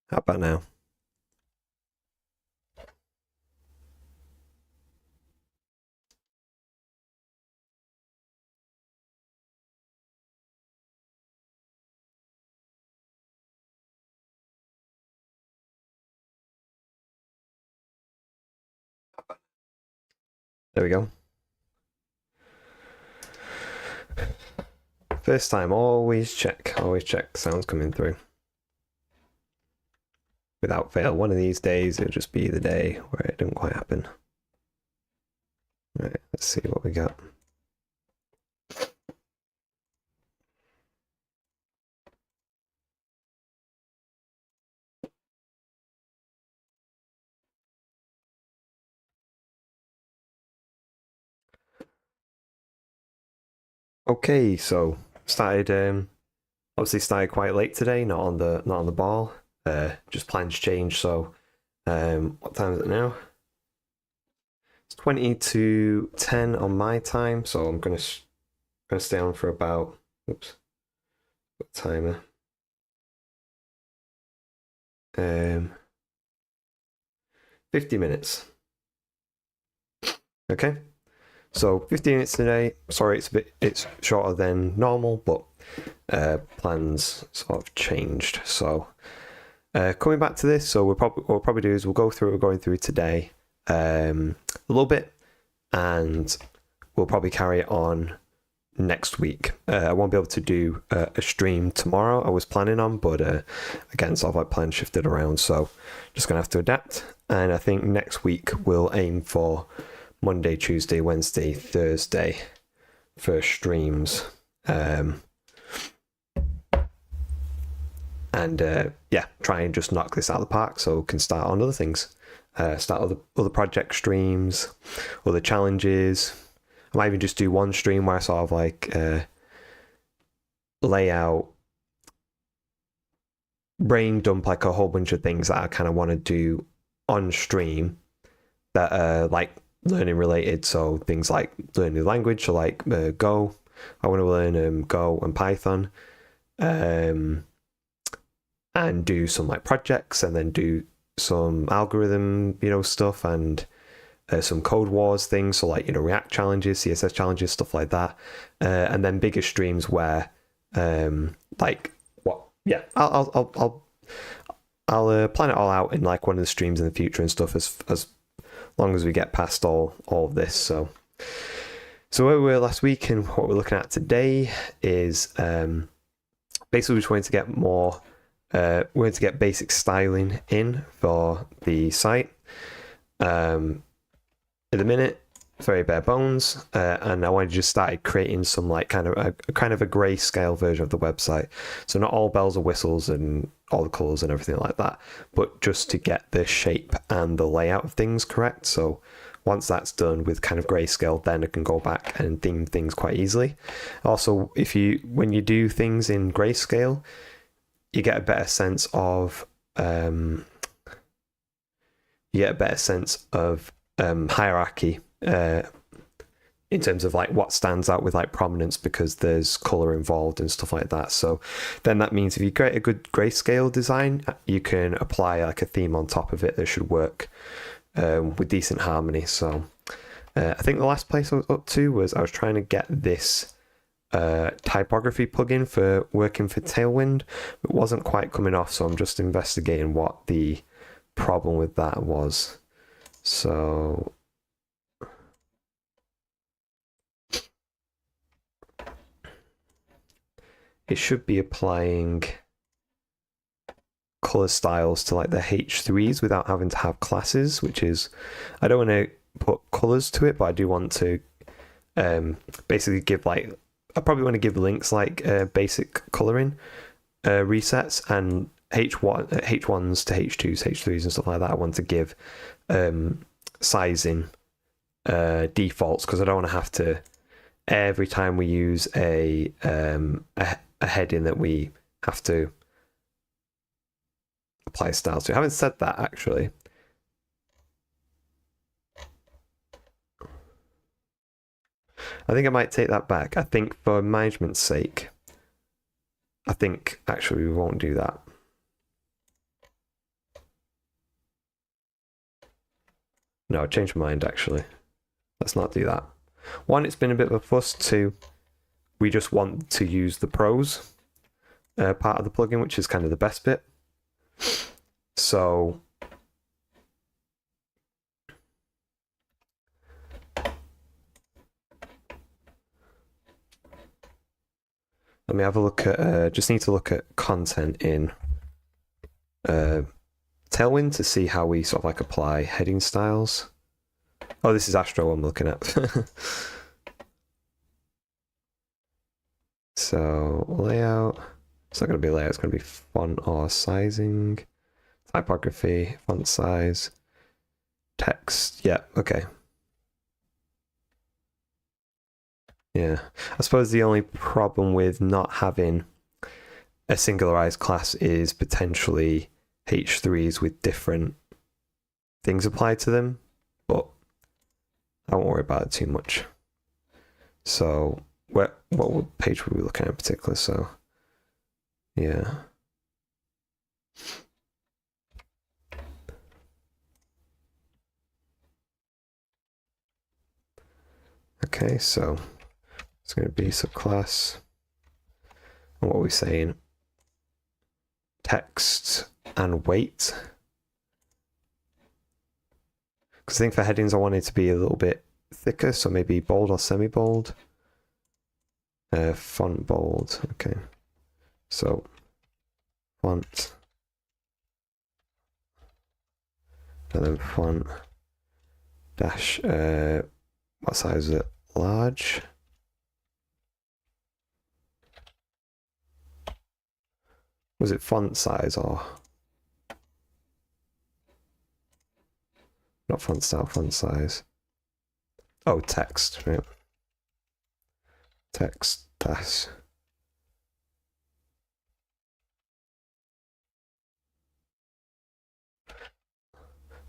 How about now? There we go. First time, always check sounds coming through. Without fail, one of these days it'll just be the day where it didn't quite happen. Right, let's see what we got. Okay, so obviously started quite late today, not on the ball. Just plans changed, so what time is it now? It's 20 to 10 on my time, so I'm gonna stay on for about timer. 50 minutes. Okay. So 15 minutes today. Sorry, it's shorter than normal, but plans sort of changed. So coming back to this, so what we'll probably do is we'll go through what we're going through today a little bit, and we'll probably carry it on next week. I won't be able to do a stream tomorrow. I was planning on, but again, sort of like plans shifted around, so just gonna have to adapt. And I think next week we'll aim for Monday, Tuesday, Wednesday, Thursday for streams. Yeah, try and just knock this out of the park so we can start on other things. Start other project streams, other challenges. I might even just do one stream where I sort of like lay out, brain dump like a whole bunch of things that I kind of want to do on stream that are like learning related. So things like learning the language, so like Go. I want to learn Go and Python, and do some like projects, and then do some algorithm, stuff, and some code wars things. So like React challenges, CSS challenges, stuff like that, and then bigger streams where like what? Yeah, I'll plan it all out in like one of the streams in the future and stuff as long as we get past all of this. So where we were last week and what we're looking at today is basically we're trying to get more. We're going to get basic styling in for the site. At the minute, very bare bones, and I wanted to just start creating some like kind of a grayscale version of the website. So not all bells and whistles and all the colors and everything like that, but just to get the shape and the layout of things correct. So once that's done with kind of grayscale, then I can go back and theme things quite easily. Also, when you do things in grayscale, you get a better sense of hierarchy in terms of like what stands out with like prominence, because there's color involved and stuff like that. So then that means if you create a good grayscale design, you can apply like a theme on top of it that should work with decent harmony. So I think the last place I was up to was I was trying to get this typography plugin for working for Tailwind. It wasn't quite coming off, so I'm just investigating what the problem with that was. So it should be applying color styles to like the H3s without having to have classes, which is, I don't want to put colors to it, but I do want to basically give like, I probably want to give links like basic coloring resets, and H1s to H2s, H3s and stuff like that. I want to give sizing defaults, because I don't want to have to, every time we use a heading, that we have to apply styles to. I haven't said that actually. I think I might take that back. I think for management's sake, I think actually we won't do that. No, I changed my mind actually. Let's not do that. One, it's been a bit of a fuss. Two, we just want to use the pros part of the plugin, which is kind of the best bit. So let me have a look at, just need to look at content in Tailwind to see how we sort of like apply heading styles. Oh, this is Astro I'm looking at. So layout, it's not going to be layout, it's going to be font or sizing, typography, font size, text. Yeah, okay. Yeah, I suppose the only problem with not having a singularized class is potentially H3s with different things applied to them, but I won't worry about it too much. So what page were we looking at in particular? So yeah. Okay, so it's going to be subclass. And what are we saying? Text and weight. Because I think for headings I want it to be a little bit thicker, so maybe bold or semi-bold. Font bold. Okay. So font. And then font dash what size is it? Large. Was it font size or not font style, font size? Oh, text, right? Text dash.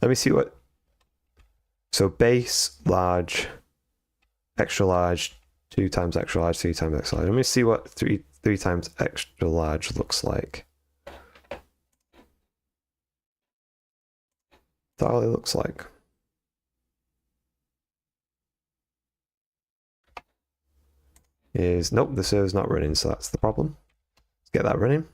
Let me see what. So base, large, extra large, 2 times extra large, 3 times extra large. Let me see what three times extra large looks like. That's all it looks like. Is nope, the server's not running, so that's the problem. Let's get that running.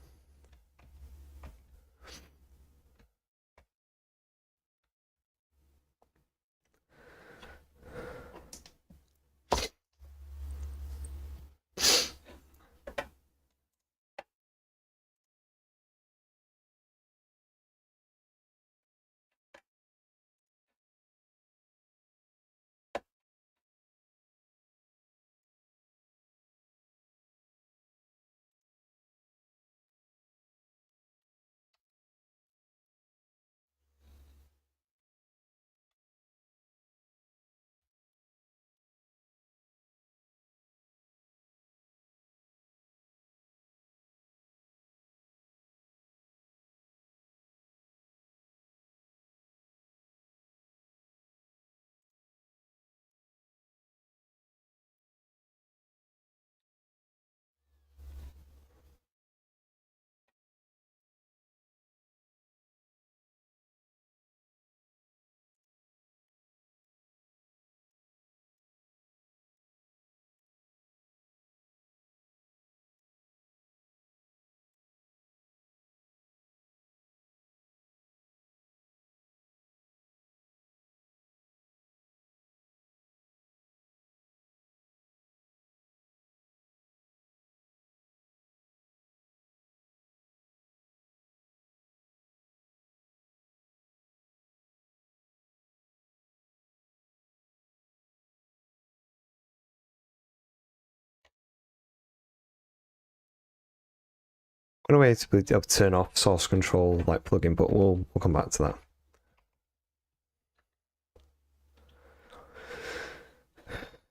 One way to be able to turn off source control like plugin, but we'll come back to that.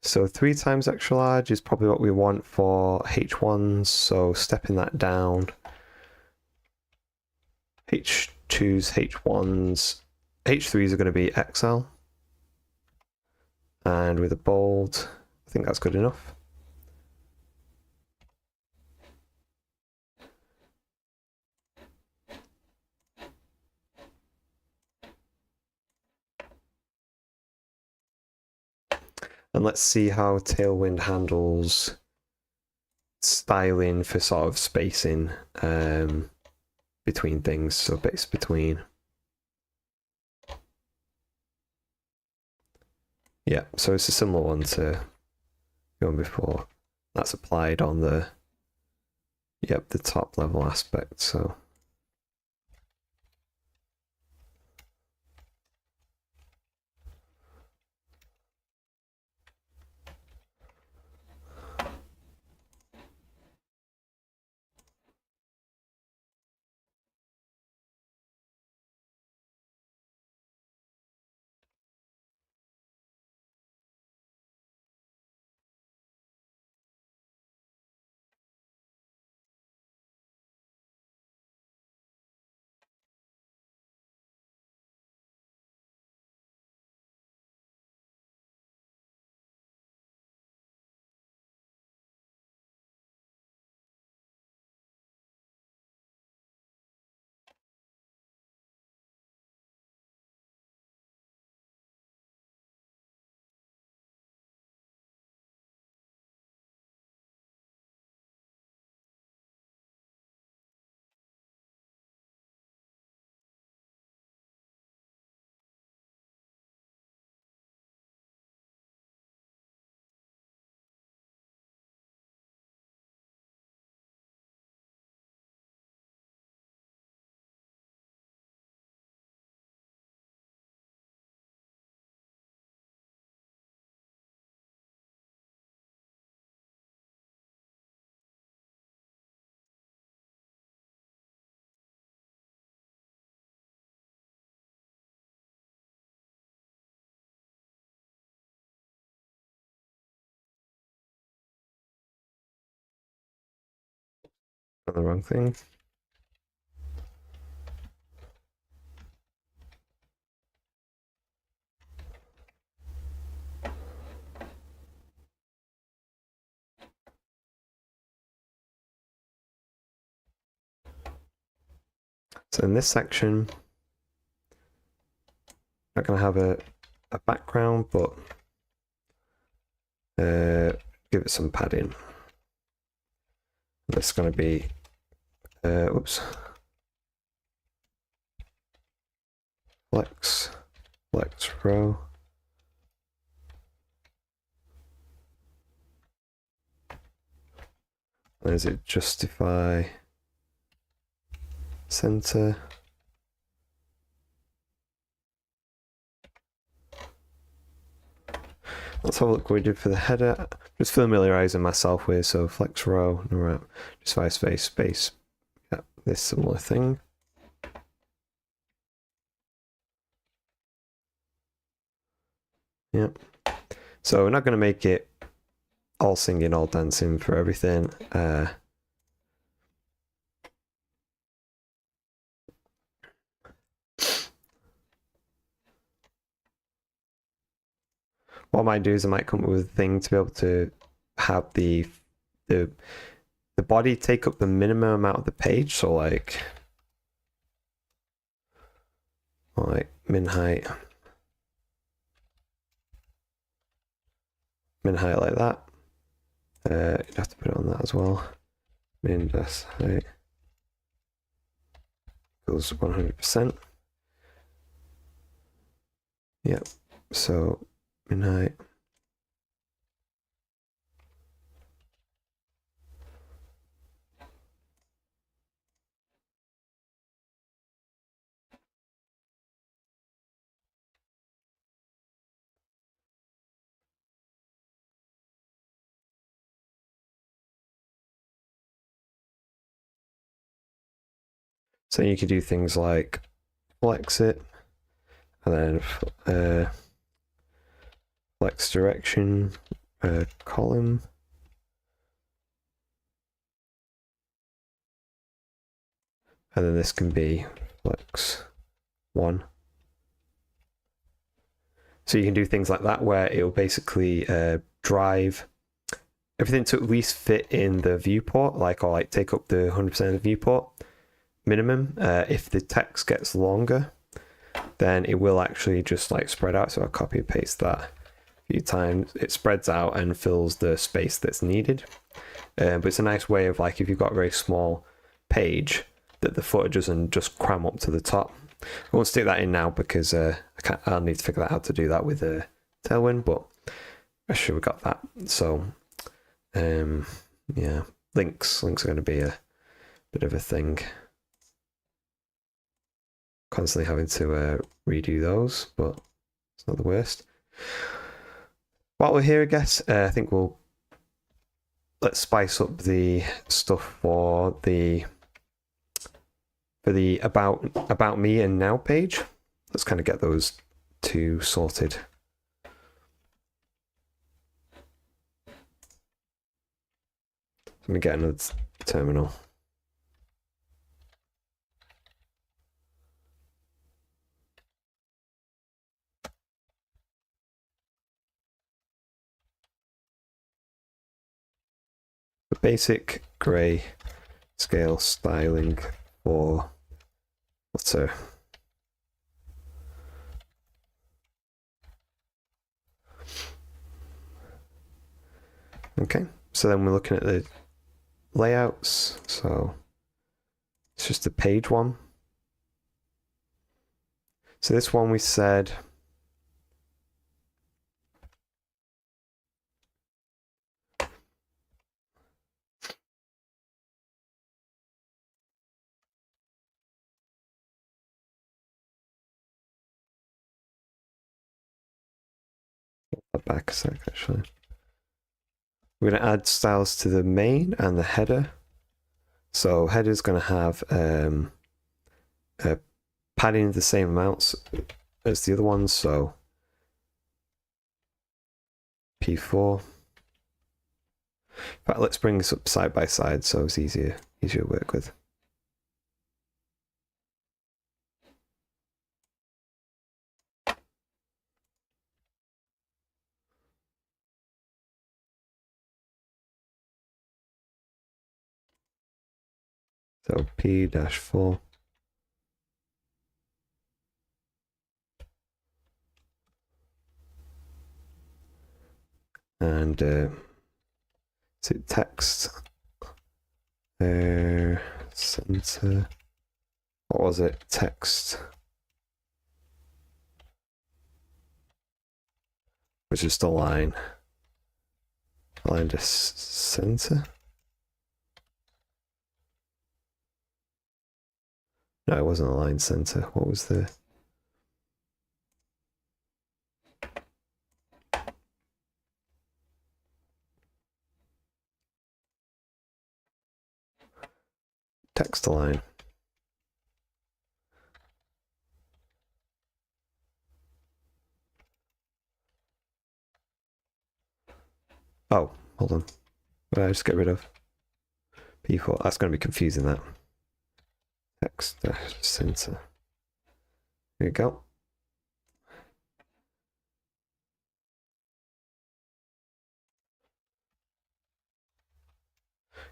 So 3 times extra large is probably what we want for H1s, so stepping that down. H2s, H1s, H3s are going to be XL. And with a bold, I think that's good enough. And let's see how Tailwind handles styling for sort of spacing between things, so bits between. Yeah, so it's a similar one to the one before. That's applied on the, yep, the top level aspect, so. Got the wrong thing. So in this section, I'm not going to have a background, but give it some padding. That's going to be, oops, flex row. Is it justify center? Let's have a look what we did for the header. Just familiarizing myself with, so flex row, right, justify space, yeah, this similar thing. Yep. So we're not going to make it all singing, all dancing for everything. What I might do is I might come up with a thing to be able to have the body take up the minimum amount of the page. So like min height like that. You'd have to put it on that as well. Min dash height equals 100%. Yep. So min height. So you could do things like flex it, and then flex direction, column. And then this can be flex 1. So you can do things like that where it'll basically drive everything to at least fit in the viewport, or take up the 100% of the viewport minimum. If the text gets longer, then it will actually just spread out. So I'll copy and paste that. few times, it spreads out and fills the space that's needed. But it's a nice way of, like, if you've got a very small page, that the footer doesn't just cram up to the top. I won't stick that in now because I'll need to figure out how to do that with Tailwind, but I should have got that. So yeah, links are going to be a bit of a thing. Constantly having to redo those, but it's not the worst. While we're here, I guess, I think let's spice up the stuff for the about me and now page. Let's kind of get those two sorted. Let me get another terminal. The basic gray scale styling for footer. Okay, so then we're looking at the layouts. So it's just the page one. So this one we said back a sec actually. We're going to add styles to the main and the header. So header's going to have padding the same amounts as the other ones. So P4. In fact, let's bring this up side by side so it's easier to work with. So P-4. And so text center. What was it? Text. Which is the line. Line to center. No, it wasn't a line center. What was the... text align. Oh, hold on. What did I just get rid of? P4. That's going to be confusing, that. Text center. Here we go.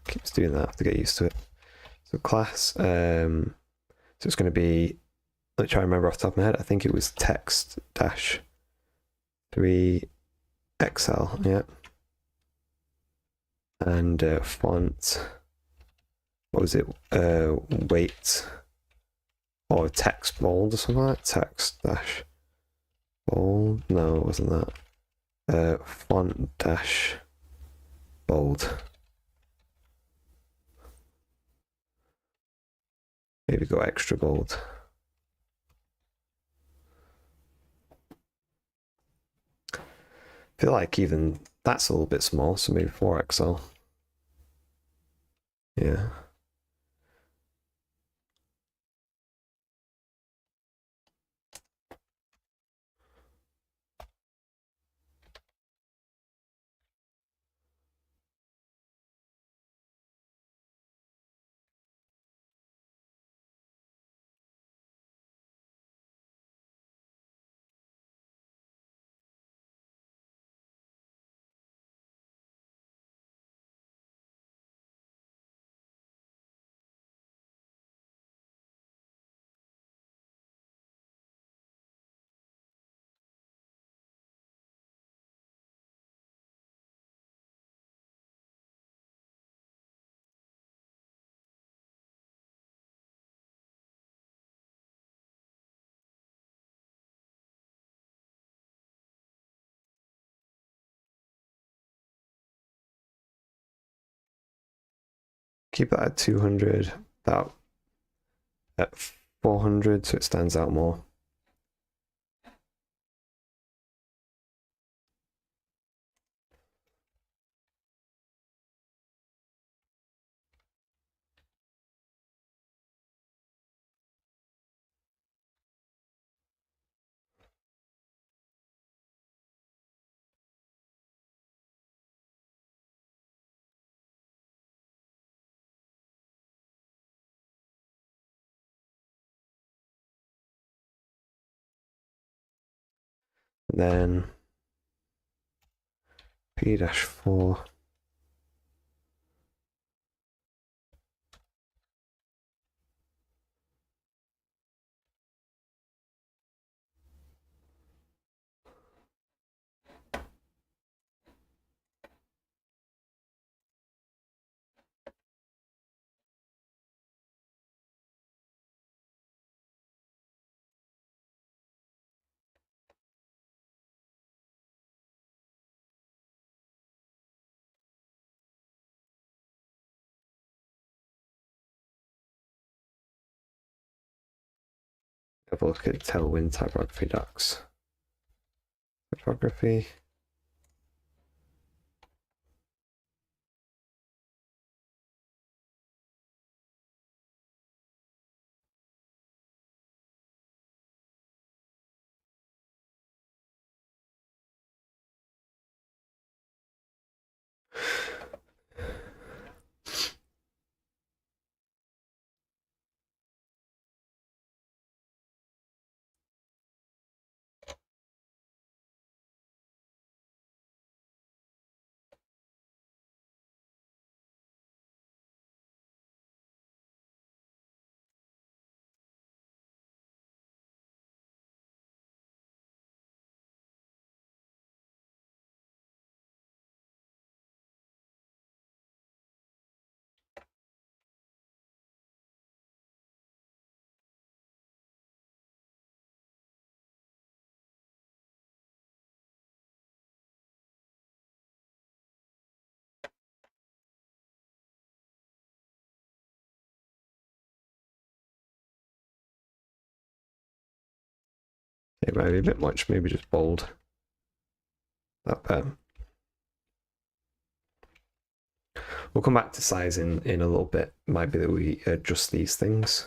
Keeps doing that. I have to get used to it. So class. So it's going to be. Let's try and remember off the top of my head. I think it was text dash 3 XL. Yeah. And font. What was it? Weight or text bold or something like that. Text dash bold. No, it wasn't that. Font dash bold. Maybe go extra bold. I feel like even that's a little bit small, so maybe 4XL. Yeah. keep that at 200, that at 400 so it stands out more. And then P-4. Have a look at Tailwind typography docs. Typography. It might be a bit much, maybe just bold that bit. We'll come back to size in a little bit. Might be that we adjust these things.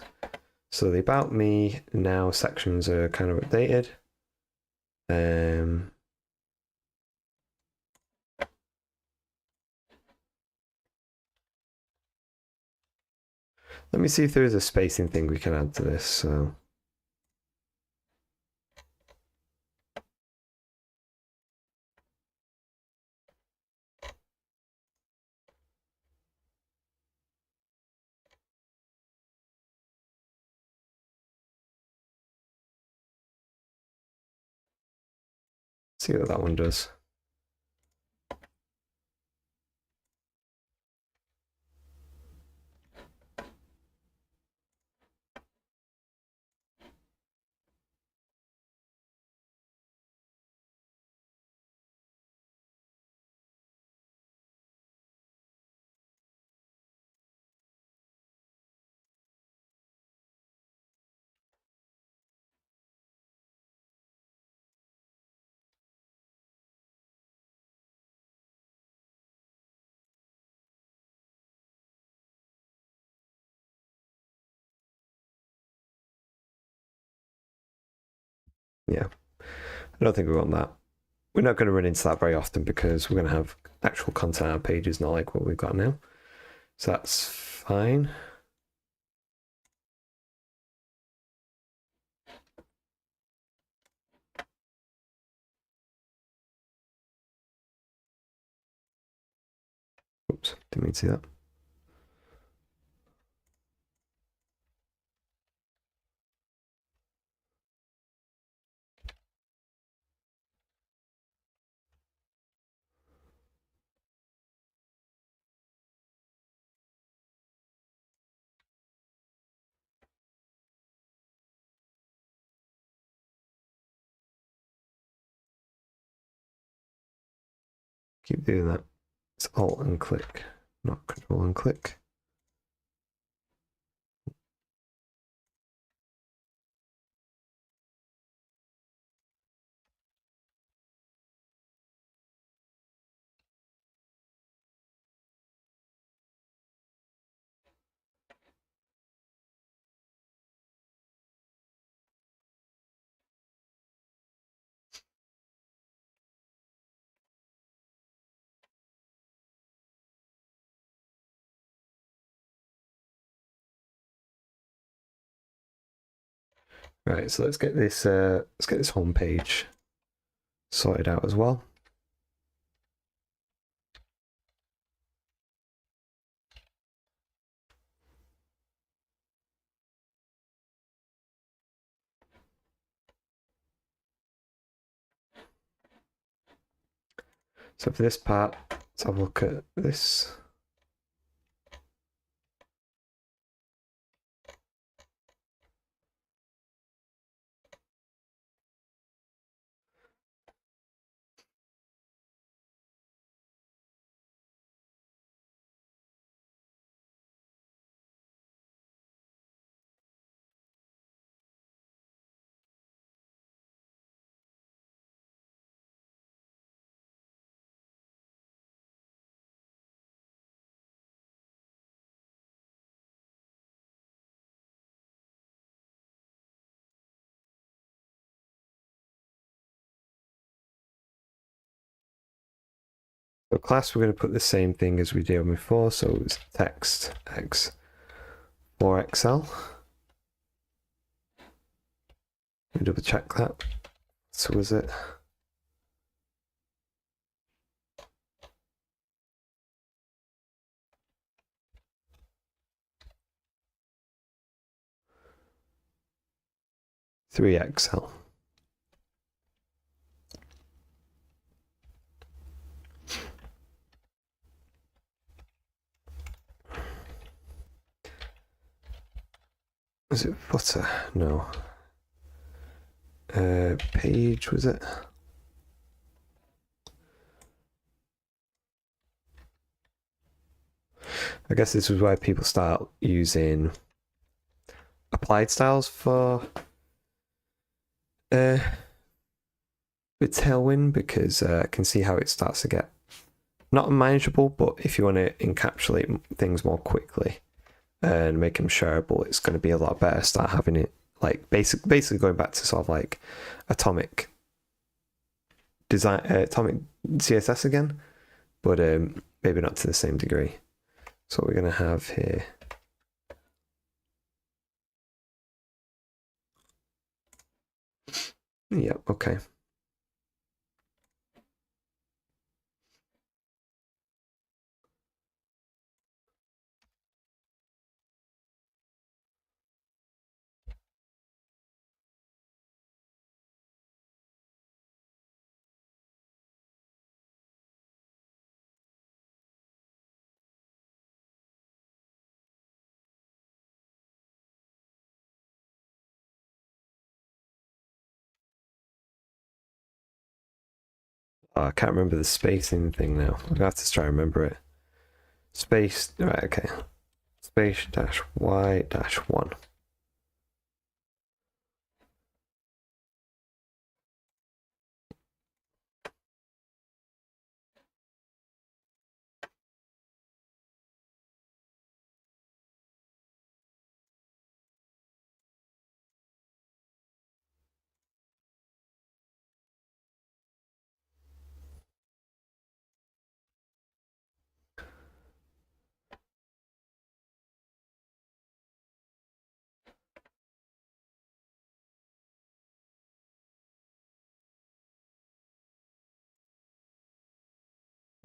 So the About Me now sections are kind of updated. Let me see if there is a spacing thing we can add to this. So see what that one does. Yeah, I don't think we want that. We're not going to run into that very often because we're going to have actual content on our pages, not like what we've got now. So that's fine. Oops, didn't mean to see that. Keep doing that. It's Alt and click, not Control and click. Right, so let's get this home page sorted out as well. So for this part, let's have a look at this. So class, we're going to put the same thing as we did before. So it's text x for Excel. We double check that. So was it? Three Excel. Was it footer? No. Page, was it? I guess this is where people start using applied styles for with Tailwind, because I can see how it starts to get not unmanageable, but if you want to encapsulate things more quickly and make them shareable, it's going to be a lot better. Start having it like basically going back to sort of like atomic design, atomic CSS again, but maybe not to the same degree. So what we're going to have here. Yeah, okay. Oh, I can't remember the spacing thing now. I'm gonna have to try and remember it. Space, right, okay. Space dash y dash 1.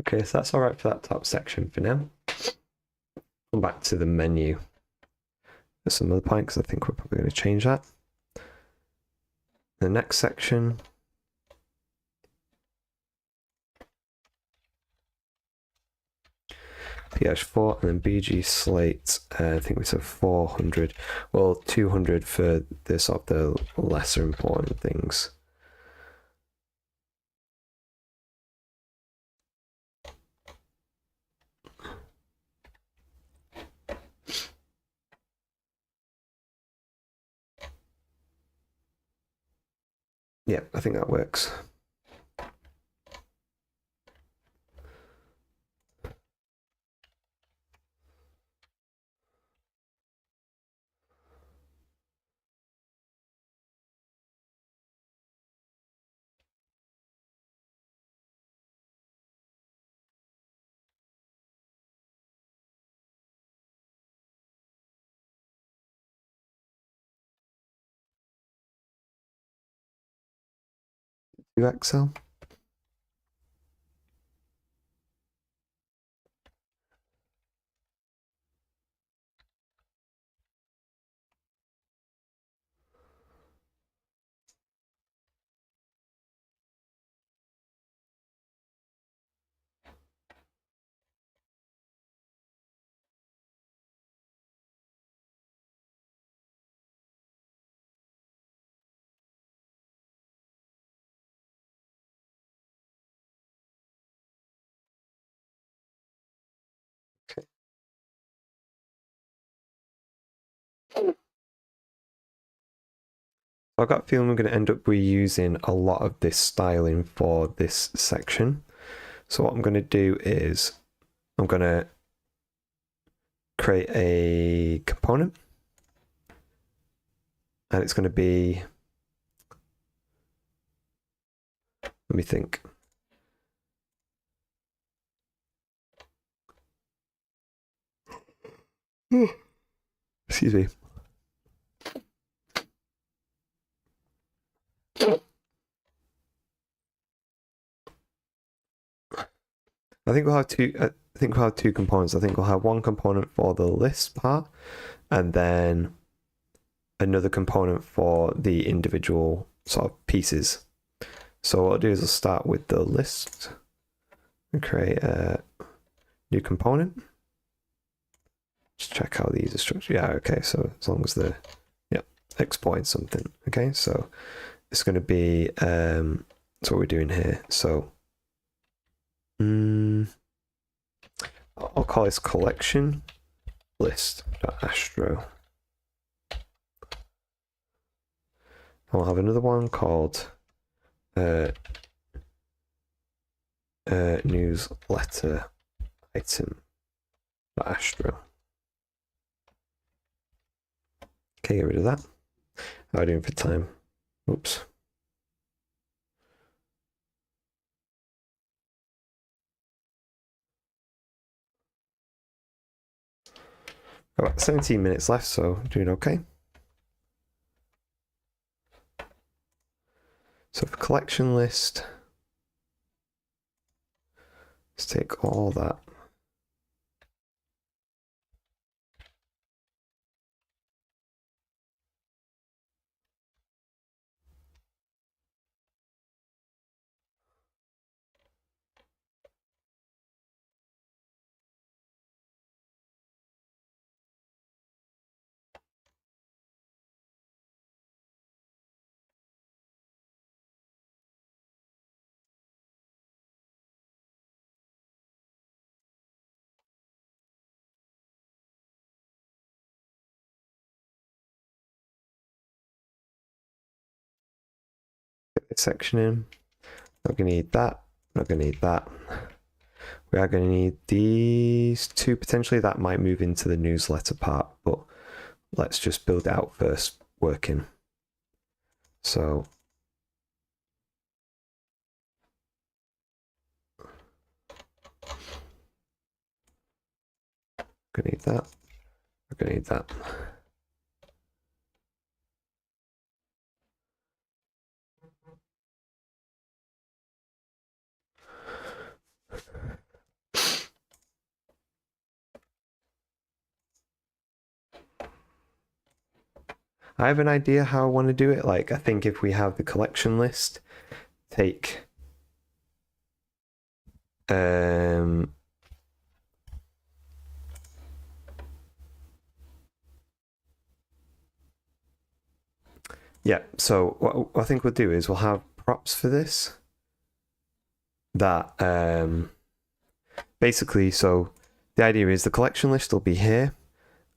Okay, so that's all right for that top section for now. Come back to the menu. There's some other point, because I think we're probably going to change that. The next section. PH4 and then BG slate. I think we said 400. Well, 200 for the sort of the lesser important things. Yeah, I think that works. to Excel. I've got a feeling we're going to end up reusing a lot of this styling for this section. So what I'm going to do is I'm going to create a component, and it's going to be, let me think. Excuse me. I think we'll have two components. I think we'll have one component for the list part, and then another component for the individual sort of pieces. So what I'll do is I'll start with the list and create a new component. Just check how these are structured. Yeah, okay. So as long as the exploit something. Okay, so it's going to be that's what we're doing here. So I'll call this collection list.astro. I'll have another one called newsletter item.astro. Okay, get rid of that. How are we doing for time? Oops. About 17 minutes left, so doing okay. So for collection list, let's take all that. Get this section in. Not going to need that. Not going to need that. We are going to need these two potentially. That might move into the newsletter part, but let's just build it out first, working. So I'm going to need that. I'm going to need that. I have an idea how I want to do it. Like, I think if we have the collection list, take yeah, so what I think we'll do is we'll have props for this that basically, so the idea is the collection list will be here,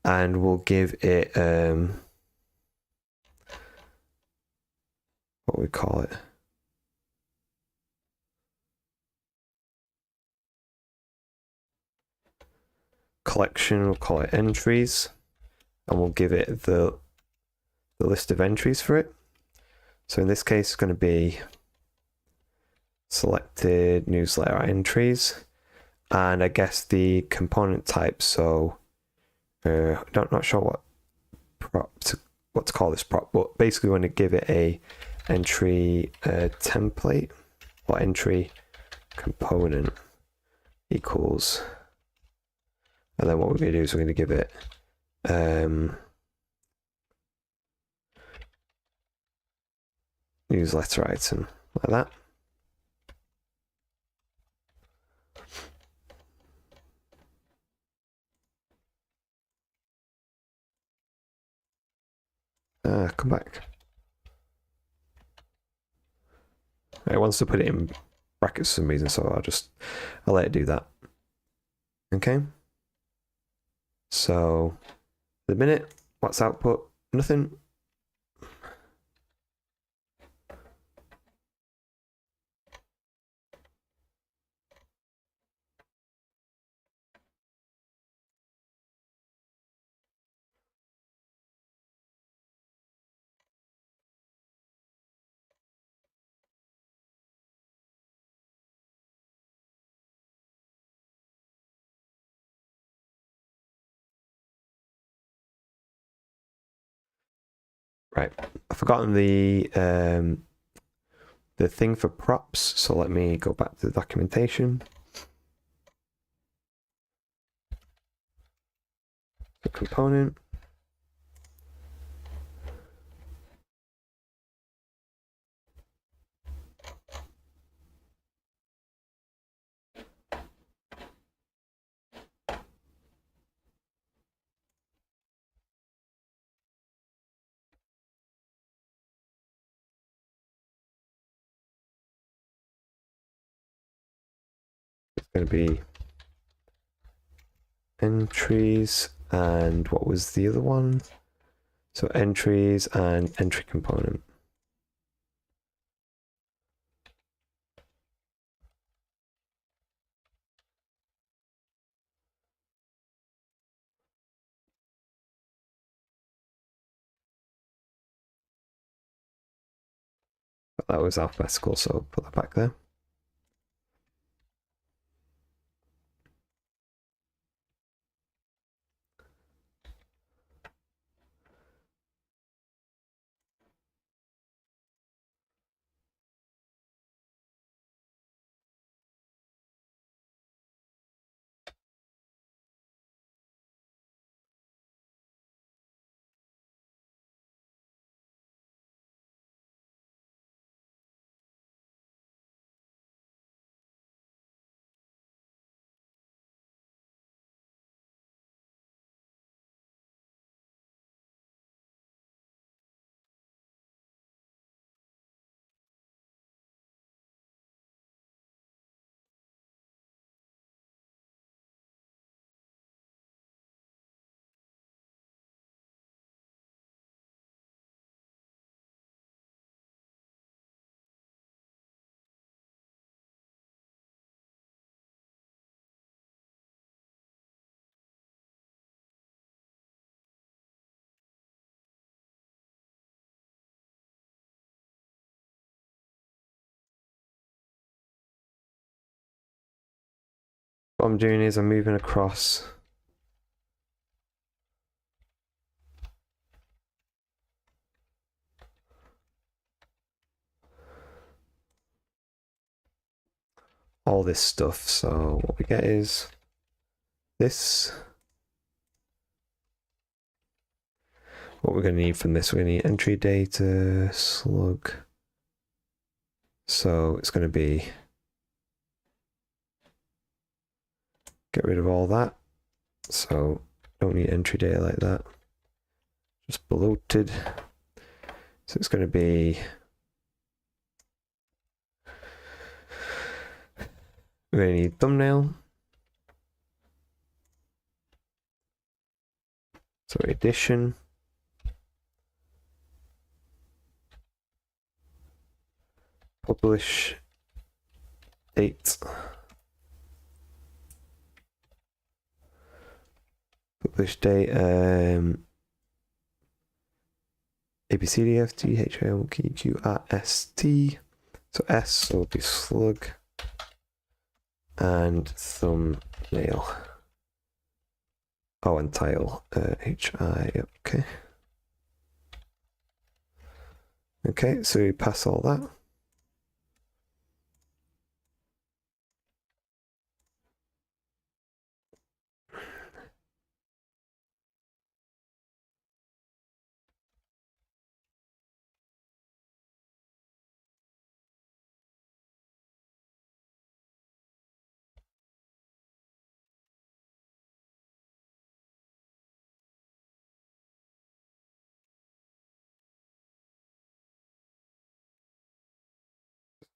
and we'll give it what we call it, collection, we'll call it entries, and we'll give it the list of entries for it. So in this case, it's going to be selected newsletter entries, and I guess the component type. So not sure what to call this prop, but basically we want to give it a entry template or entry component equals, and then what we're going to do is we're going to give it newsletter item like that. Come back. It wants to put it in brackets for some reason, so I'll let it do that. Okay. So the minute, what's output? Nothing. Right, I've forgotten the thing for props, so let me go back to the documentation. The component. It's going to be entries, and what was the other one? So entries and entry component. But that was alphabetical, so put that back there. What I'm doing is I'm moving across all this stuff. So what we get is this. What we're going to need from this, we're going to need entry data, slug. So it's going to be, get rid of all that. So don't need entry data like that. Just bloated. So it's going to be, we're going to need thumbnail. So edition. Publish date. Publish date. ABCDFGHILQQRST. So S will be slug. And thumbnail. Oh, and title. HI. Okay. Okay, so we pass all that.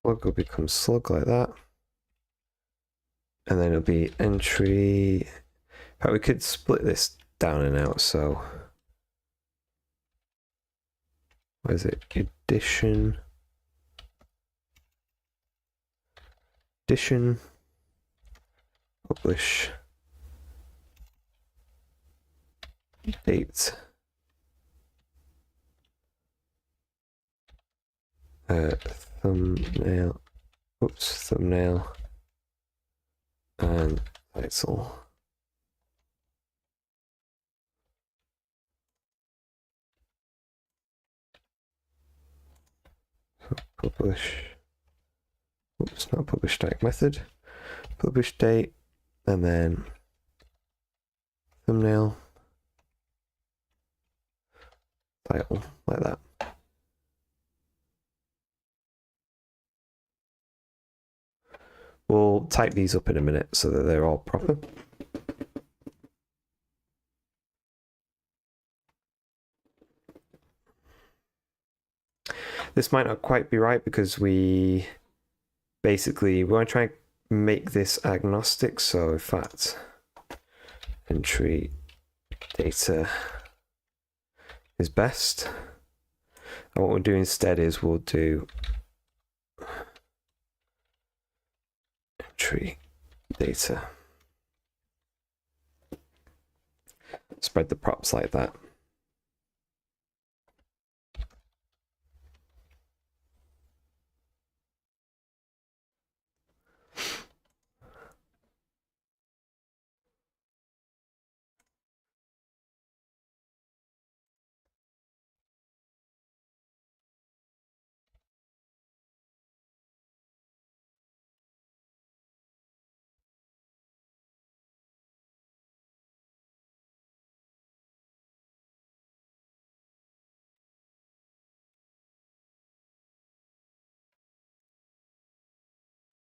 Slug will become slug like that. And then it'll be entry. But we could split this down and out, so what is it? Edition, publish, date, thumbnail, thumbnail, and title. So publish, not publish static method, publish date, and then thumbnail, title, like that. We'll type these up in a minute so that they're all proper. This might not quite be right because we basically want to try and make this agnostic. So in fact, entry data is best. And what we'll do instead is we'll do entry data. Spread the props like that.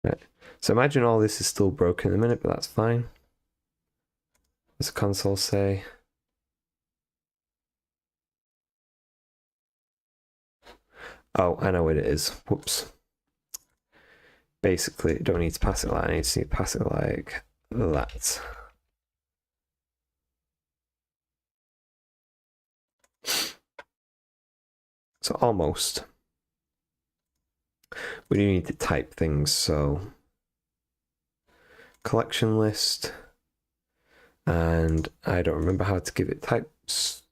Right. So imagine all this is still broken in a minute, but that's fine. What's the console say? Oh, I know what it is. Whoops. Basically, don't need to pass it like that. I need to pass it like that. So almost. We do need to type things, so collection list, and I don't remember how to give it types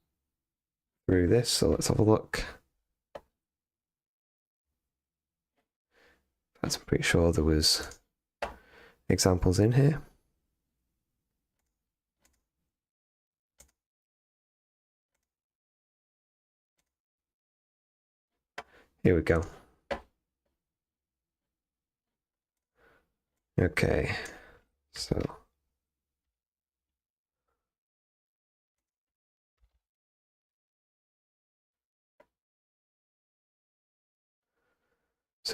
through this, so let's have a look. I'm pretty sure there was examples in here. Here we go. Okay, so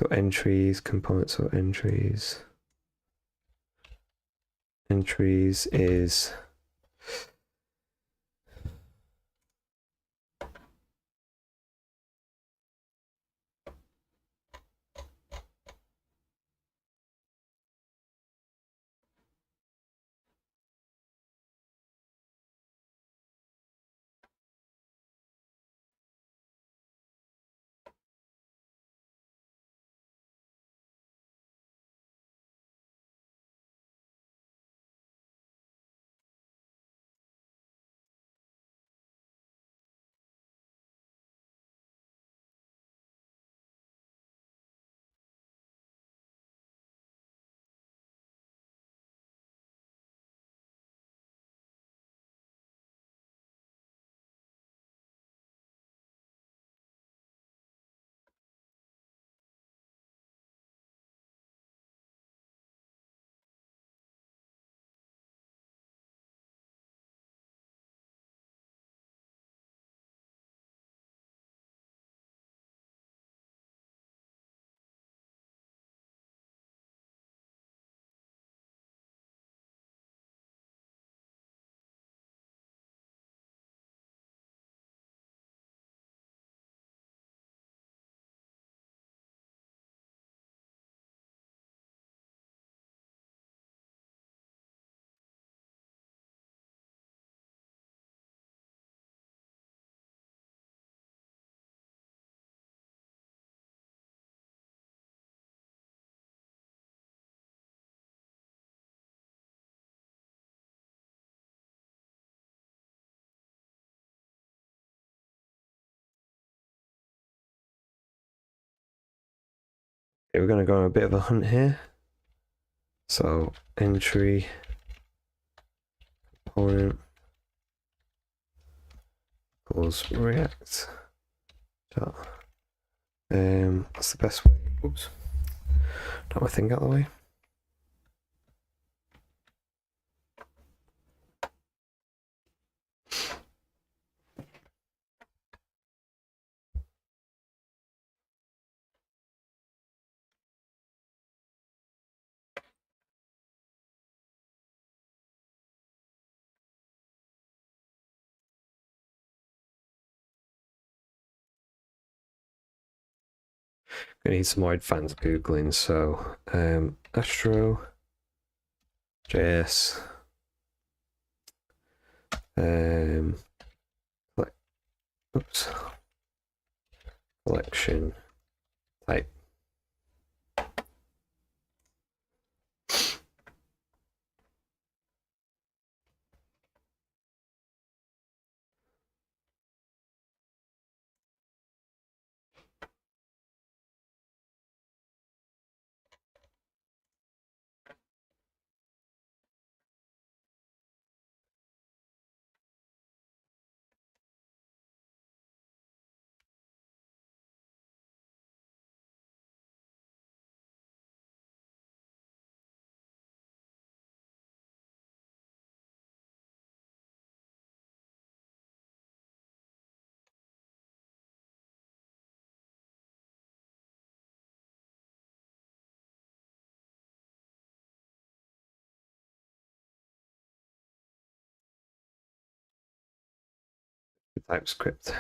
entries, components or entries. Entries is Okay, we're going to go on a bit of a hunt here. So entry component equals react. That's the best way. Oops. Got my thing out of the way. I need some more advanced Googling, so Astro JS oops, collection type. TypeScript.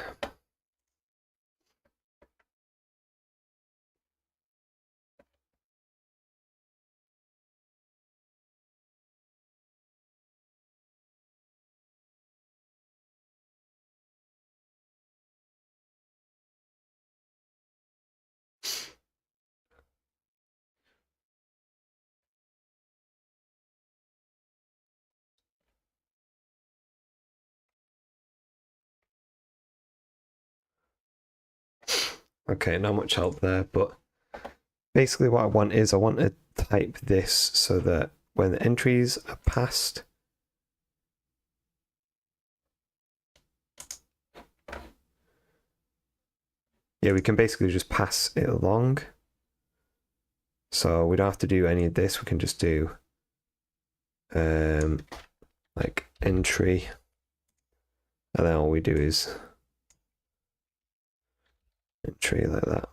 Okay, not much help there, but basically what I want is I want to type this so that when the entries are passed, yeah, we can basically just pass it along. So we don't have to do any of this. We can just do like entry, and then all we do is entry like that.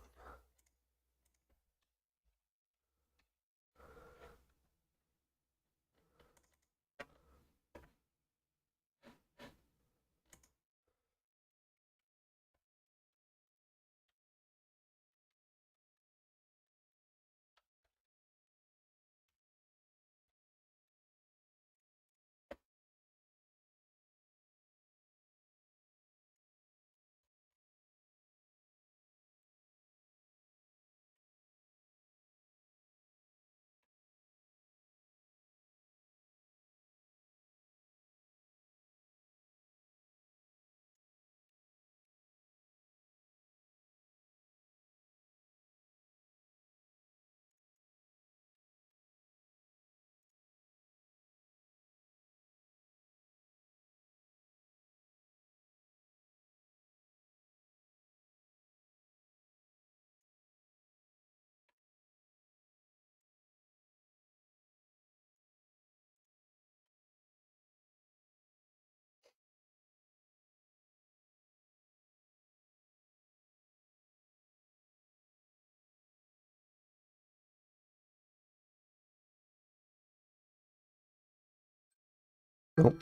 Oh,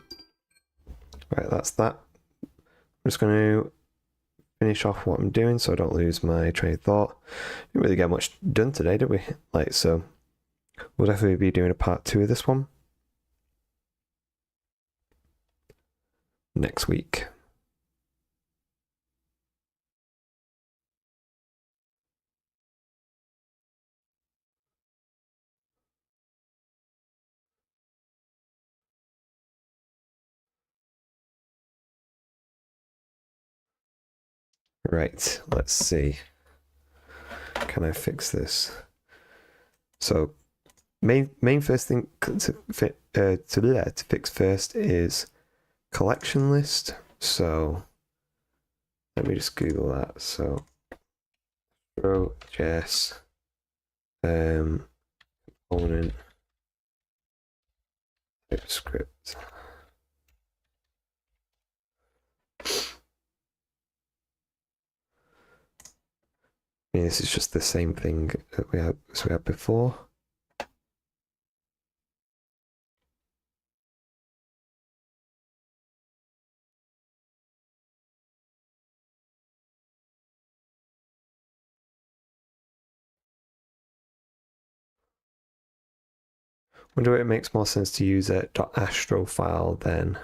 right, that's that. I'm just going to finish off what I'm doing so I don't lose my train of thought. Didn't really get much done today, did we? Like, so we'll definitely be doing a part 2 of this one next week. Right, let's see. Can I fix this? So main first thing to fix first is collection list. So let me just Google that. So Pro.js component TypeScript. I mean, this is just the same thing that we had before. Wonder if it makes more sense to use a .astro file than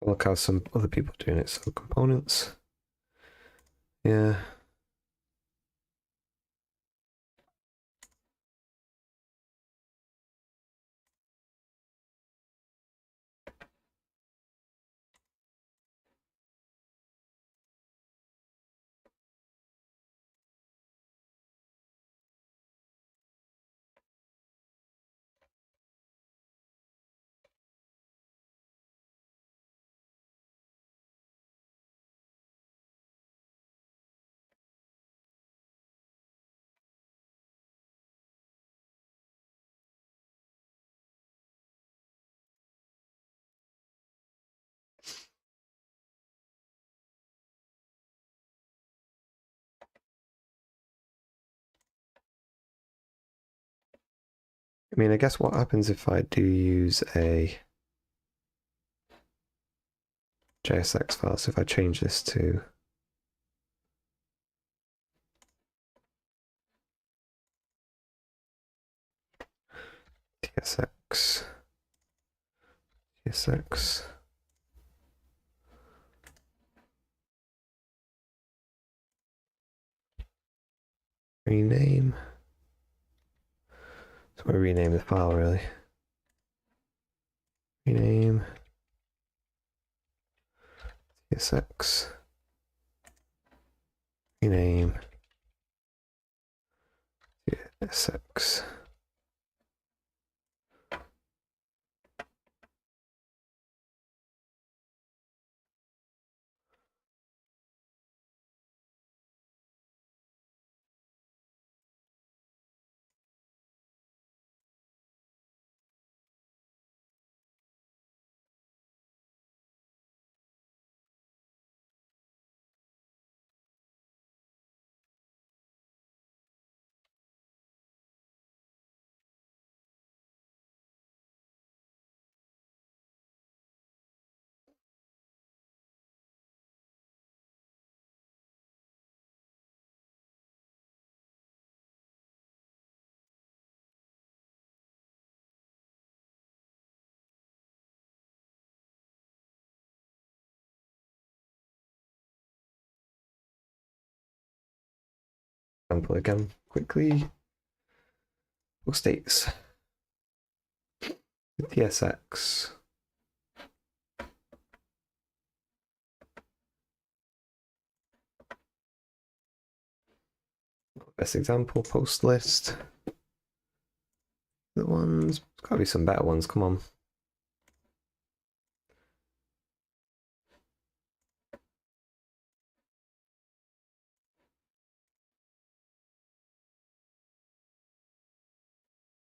look how some other people are doing it. So components. Yeah. I mean, I guess what happens if I do use a JSX file? So if I change this to TSX, rename. So I rename the file really. Rename TSX. Rename TSX. Example again quickly. States TSX. Best example, post list. The ones, there's gotta be some better ones, come on.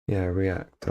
Yeah, React.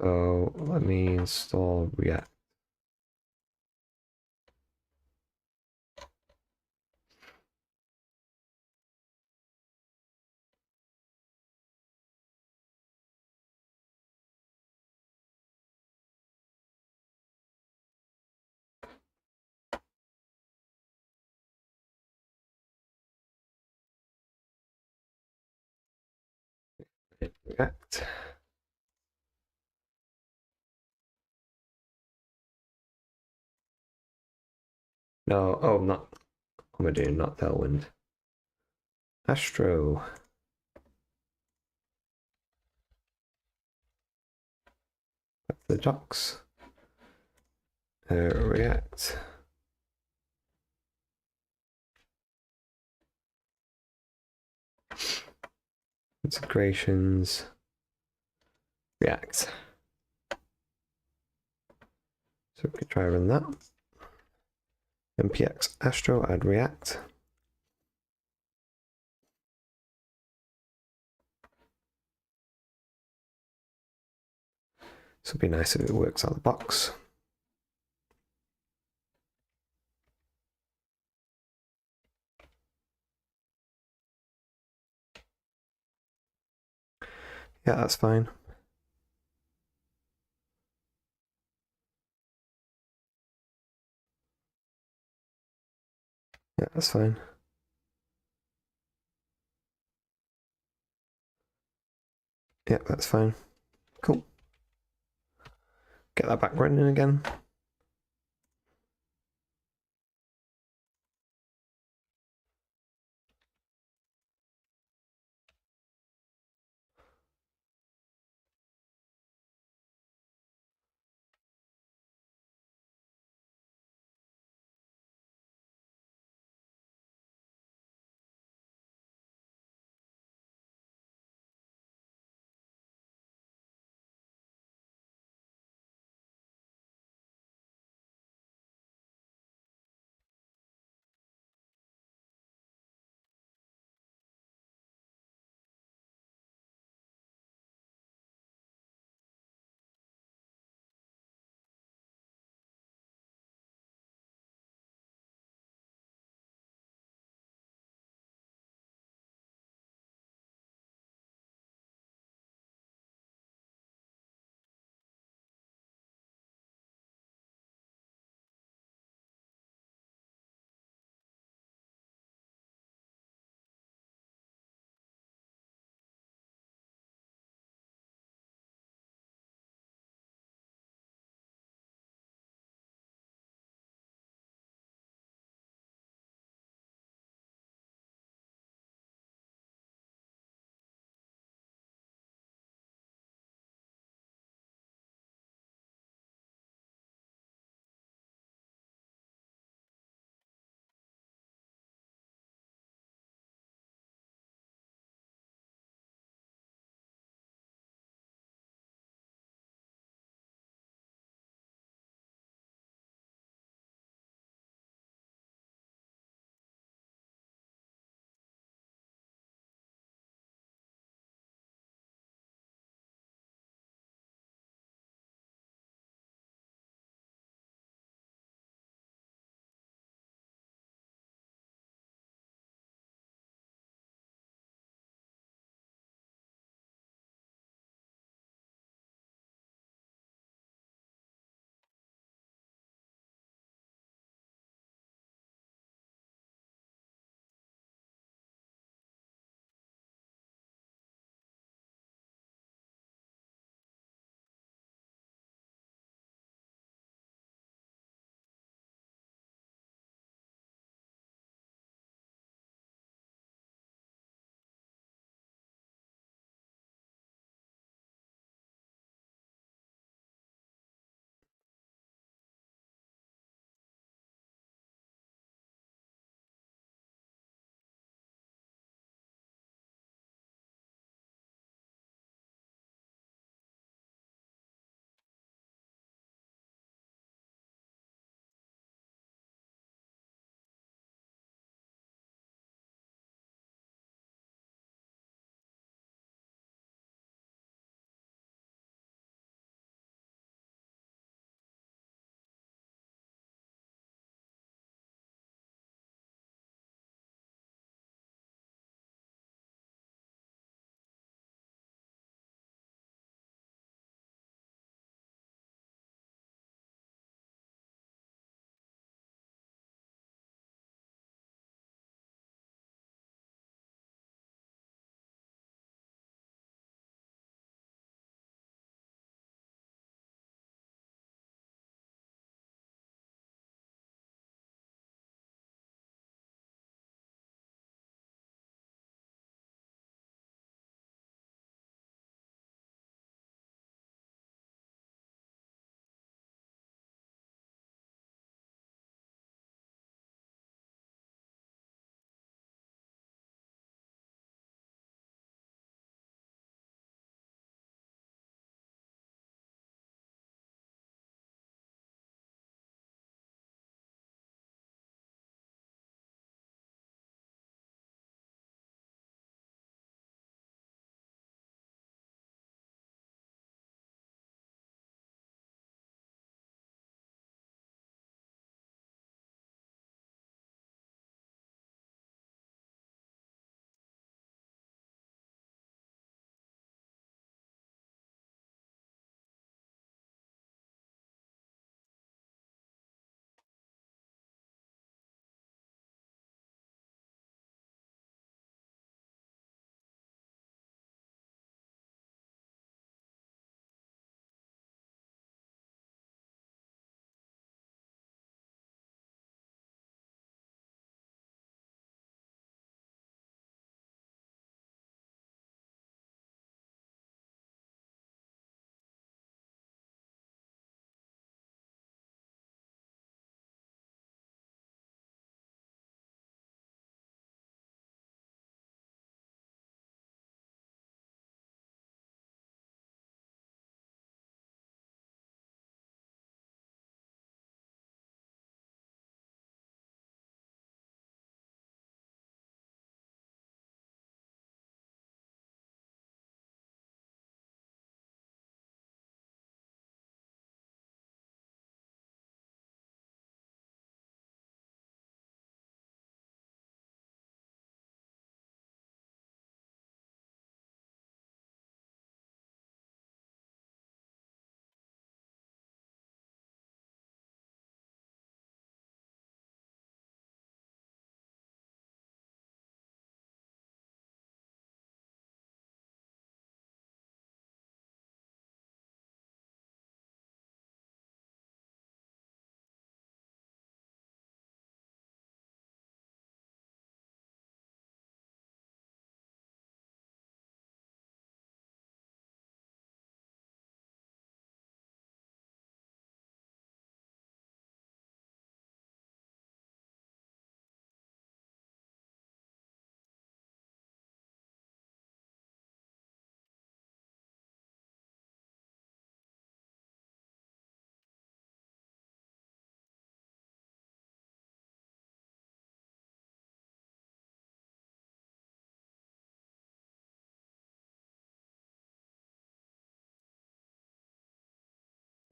So let me install React. React. No, oh, not. What am I doing? Not Tailwind. Astro. That's the docs. React. Integrations. React. So we could try run that. npx astro add React. So it'd be nice if it works out of the box. Yeah, that's fine. Yeah, that's fine. Yeah, that's fine. Cool. Get that back running again.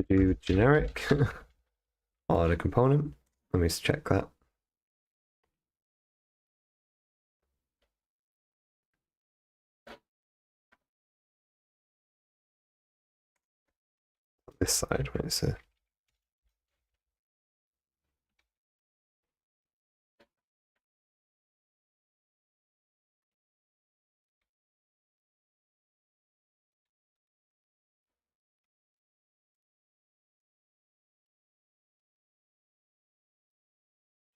to do generic on a component. Let me just check that. This side, wait, so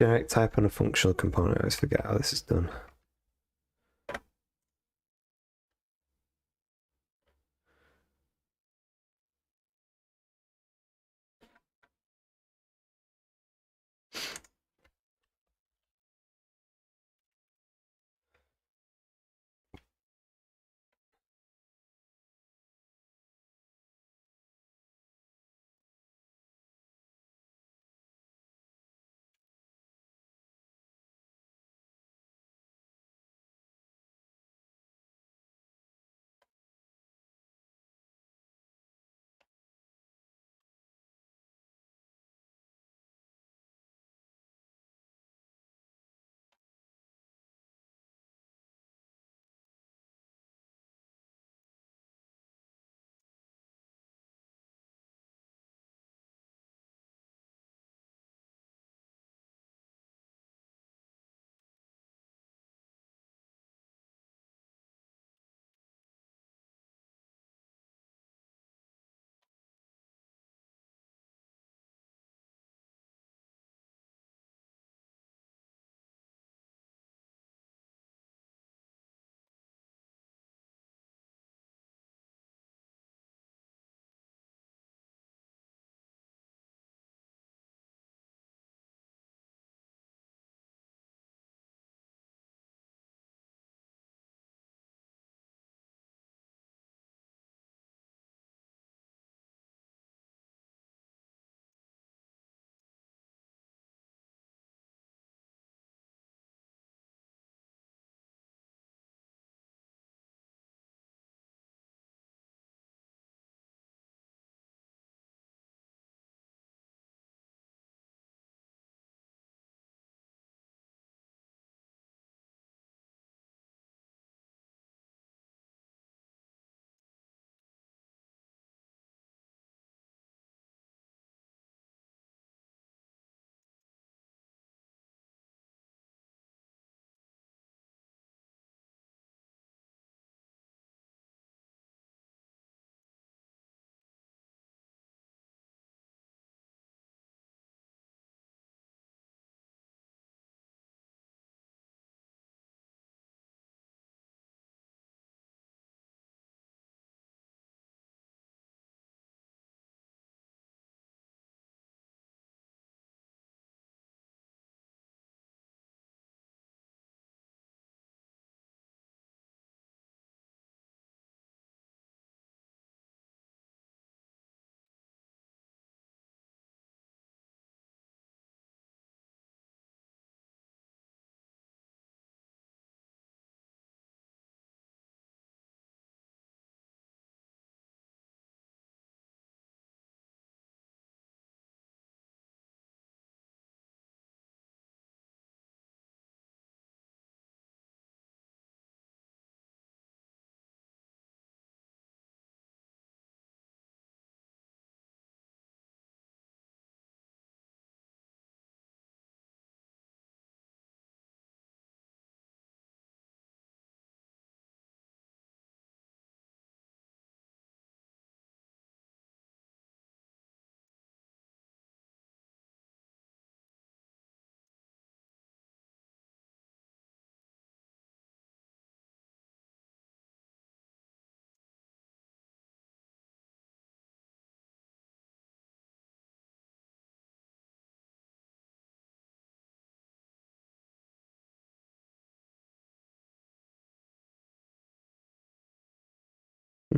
generic type on a functional component. I always forget how this is done.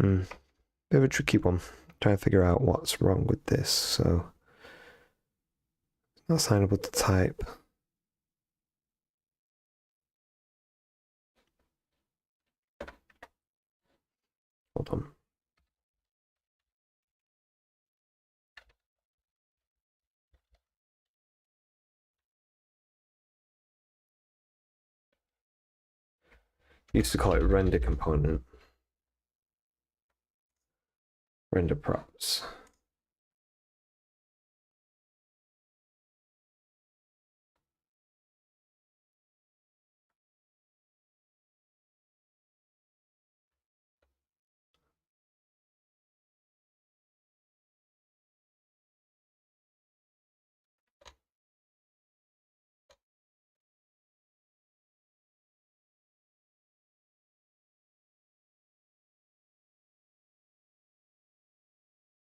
Bit of a tricky one. Trying to figure out what's wrong with this. So, not assignable to type. Hold on. Used to call it render component. Render props.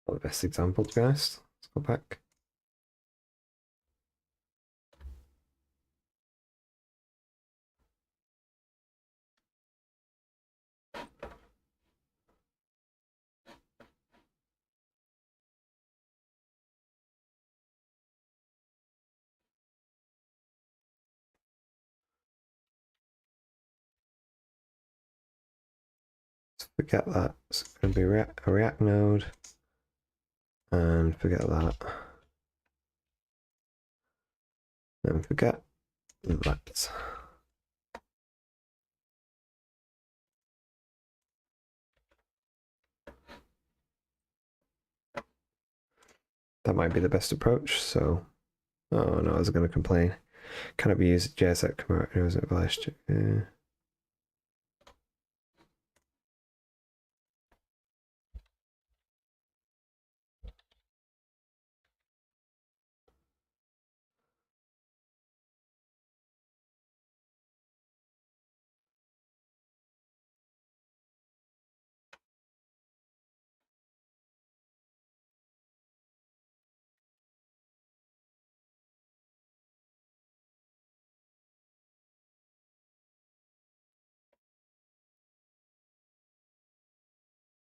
Not the best example, to be honest. Let's go back. Forget that. It's going to be a React node. And forget that. And forget that. That might be the best approach. So, oh no, I was going to complain. Cannot be used JS command. It wasn't flashed.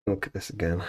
Look at this again.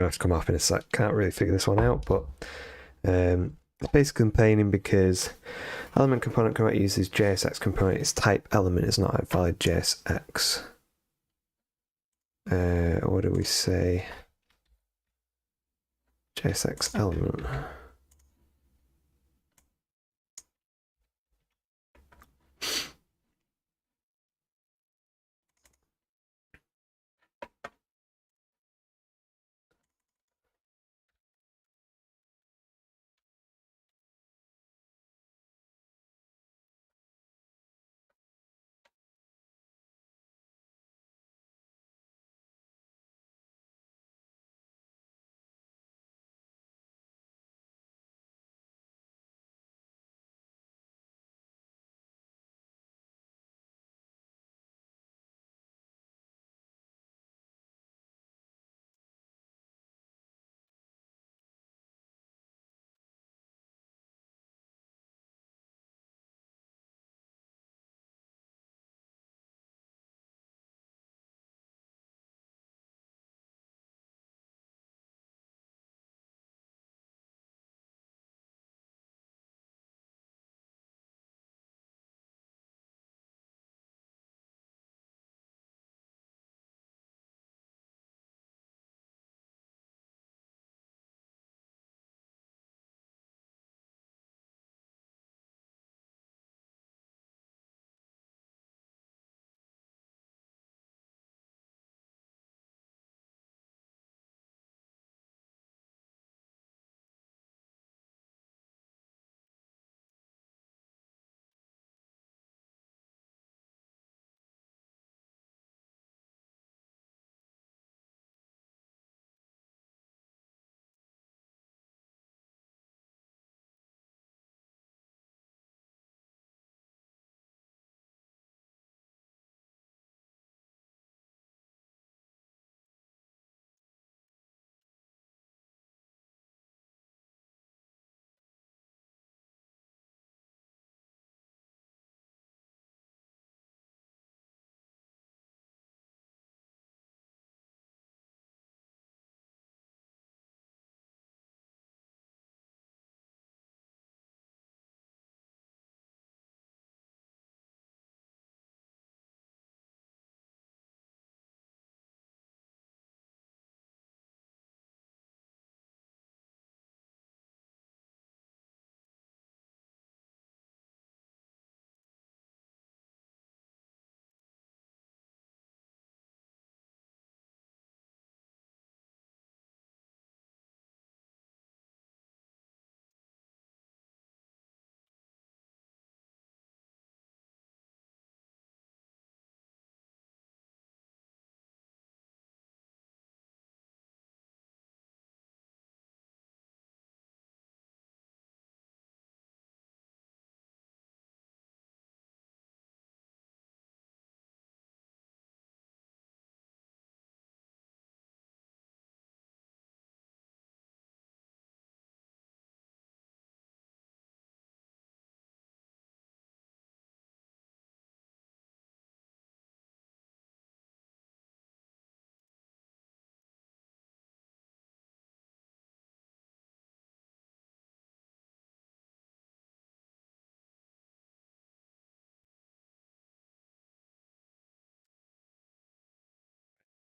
gonna have to come off in a sec. Can't really figure this one out, but it's basically complaining because element component uses JSX component. Its type element is not a valid JSX. What do we say? JSX element.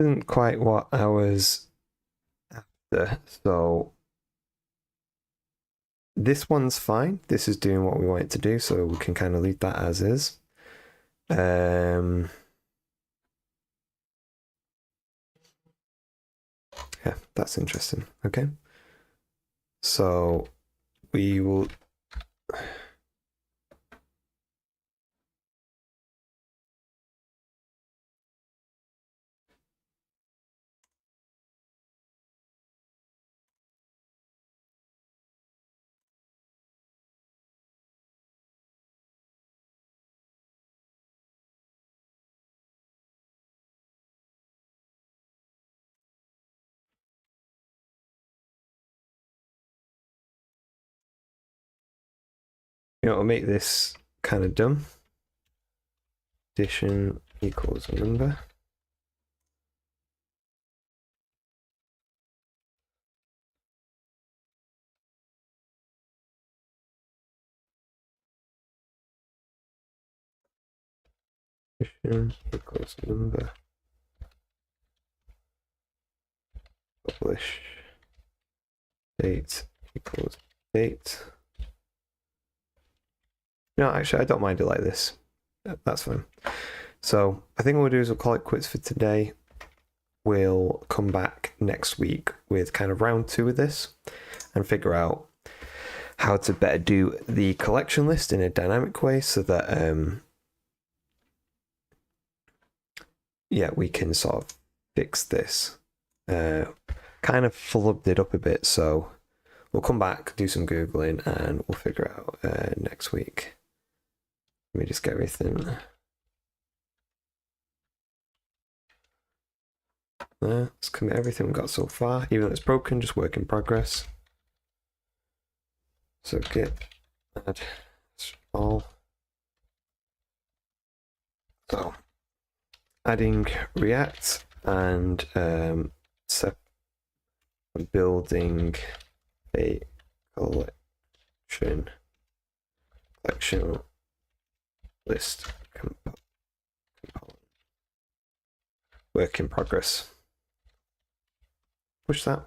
Isn't quite what I was after, so this one's fine. This is doing what we want it to do, so we can kind of leave that as is. Yeah, that's interesting. Okay, so we will. We'll make this kind of dumb. Addition equals a number. definition equals number. Publish date equals date. No, actually, I don't mind it like this. That's fine. So I think what we'll do is we'll call it quits for today. We'll come back next week with kind of round 2 of this and figure out how to better do the collection list in a dynamic way so that yeah, we can sort of fix this. Kind of flubbed it up a bit, so we'll come back, do some Googling, and we'll figure out next week. Let me just get everything there. Let's commit everything we've got so far, even though it's broken, just work in progress. So git add all. So adding React and building a collection list component. Work in progress. Push that.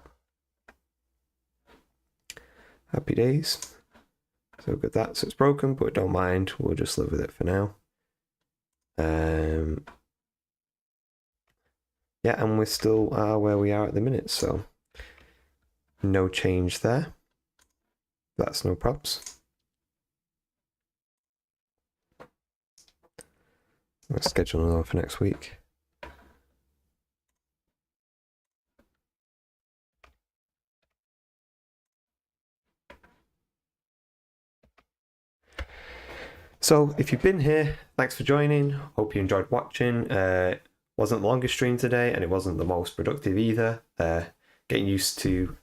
Happy days. So good that. So it's broken, but don't mind. We'll just live with it for now. Yeah, and we still are where we are at the minute, so no change there. That's no props. Let's schedule another for next week. So if you've been here, thanks for joining. Hope you enjoyed watching. Wasn't the longest stream today, and it wasn't the most productive either. Getting used to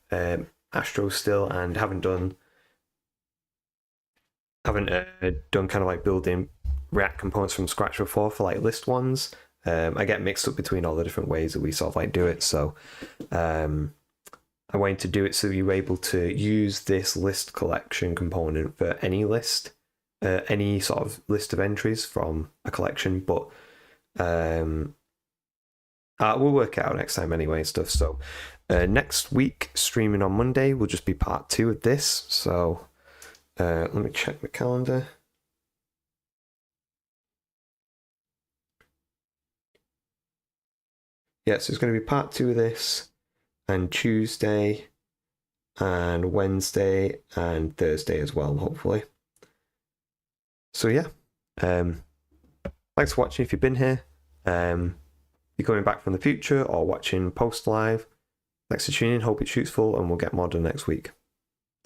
Astro still, and haven't done kind of like building React components from scratch before for like list ones. I get mixed up between all the different ways that we sort of like do it. So I wanted to do it so you were able to use this list collection component for any list. Any sort of list of entries from a collection, but we'll work it out next time anyway and stuff. So next week, streaming on Monday, will just be part 2 of this. So let me check the calendar. Yeah, so it's going to be part 2 of this, and Tuesday and Wednesday and Thursday as well, hopefully. So yeah, thanks for watching if you've been here. If you're coming back from the future or watching post live, thanks for tuning in. Hope it's useful, and we'll get more done next week.